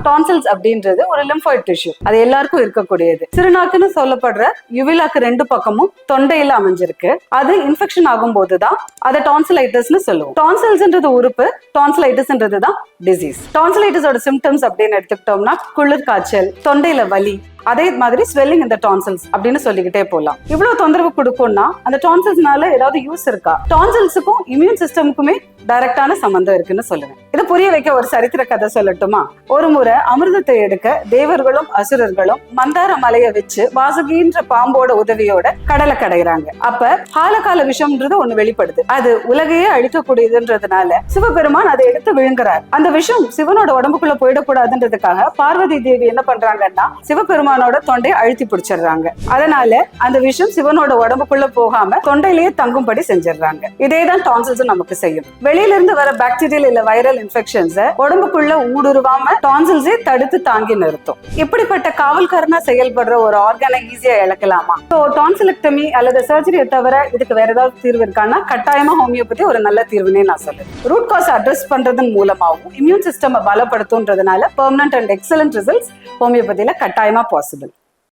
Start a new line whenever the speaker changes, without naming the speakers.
Tonsils அப்படின்றது ஒரு lymphoid tissue, அது எல்லாருக்கும் இருக்கக்கூடியது. சிறுநாக்குன்னு சொல்லப்படுற யுவிலாக்கு 2 பக்கமும் தொண்டையில அமைஞ்சிருக்கு. அது இன்ஃபெக்ஷன் ஆகும் போதுதான் அதை டான்சிலைட்டிஸ்னு சொல்லுவோம். டான்சில்ஸ்ன்றது உறுப்பு, டான்சிலைட்டிஸ்ன்றது தான் டிசீஸ். டான்சிலைட்டிஸோட சிம்டம்ஸ் அப்படின்னு எடுத்துக்கிட்டோம்னா குளிர் காய்ச்சல், தொண்டையில வலி, அதே மாதிரி ஸ்வெல்லிங் இந்த டான்சில்ஸ் அப்படின்னு சொல்லிக்கிட்டே போகலாம். இவ்வளவு தொந்தரவு கொடுக்கும்னா அந்த டான்சில்ஸ்னால ஏதாவது யூஸ் இருக்கா? டான்சில்ஸுக்கும் இம்யூன் சிஸ்டமுக்குமே டைரக்டான சம்பந்தம் இருக்குன்னு சொல்லுவேன். இதை புரிய வைக்க ஒரு சரித்திர கதை சொல்லட்டுமா? ஒரு முறை அமிர்தத்தை எடுக்க தேவர்களும் அசுரர்களும் மந்தார மலையை வச்சு வாசுகின்ற பாம்போட உதவியோட கடலை கடைகிறாங்க. அப்ப காலகால விஷம்ன்றது ஒண்ணு வெளிப்படுது. அது உலகையே அழிக்கக்கூடியதுன்றதுனால சிவபெருமான் அதை எடுத்து விழுங்குறார். அந்த விஷம் சிவனோட உடம்புக்குள்ள போயிடக்கூடாதுன்றதுக்காக பார்வதி தேவி என்ன பண்றாங்கன்னா சிவபெருமானோட தொண்டையை அழுத்தி பிடிச்சிடுறாங்க. அதனால அந்த விஷம் சிவனோட உடம்புக்குள்ள போகாம தொண்டையிலேயே தங்கும்படி செஞ்சிடறாங்க. இதேதான் டான்சில்ஸ் நமக்கு செய்யும். வெளியில இருந்து வர பாக்டீரியல் இல்ல வைரல் இன்ஃபெக்ஷன்ஸ் உடம்புக்குள்ள ஊடுருவாம டான்சில்ஸே தடுத்து தாங்கி நிறுத்தும். இப்படிப்பட்ட காவல்காரனா செயல்படுற ஒரு ஆர்கனை ஈஸியா இழக்கலாமா? டான்சிலெக்டமி அல்லது சர்ஜரியை தவிர இதுக்கு வேற ஏதாவது தீர்வு இருக்கான்னா கட்டாயமா ஹோமியோபதி ஒரு நல்ல தீர்வுனே நான் சொல்லுவேன். ரூட் காஸ் அட்ரஸ் பண்றதன் மூலமாகவும் இம்யூன் சிஸ்டம் பலப்படுத்தும்ன்றதுனால பெர்மனன்ட் அண்ட் எக்ஸலன்ட் ரிசல்ட்ஸ் ஹோமியோபதியில கட்டாயமா பாசிபிள்.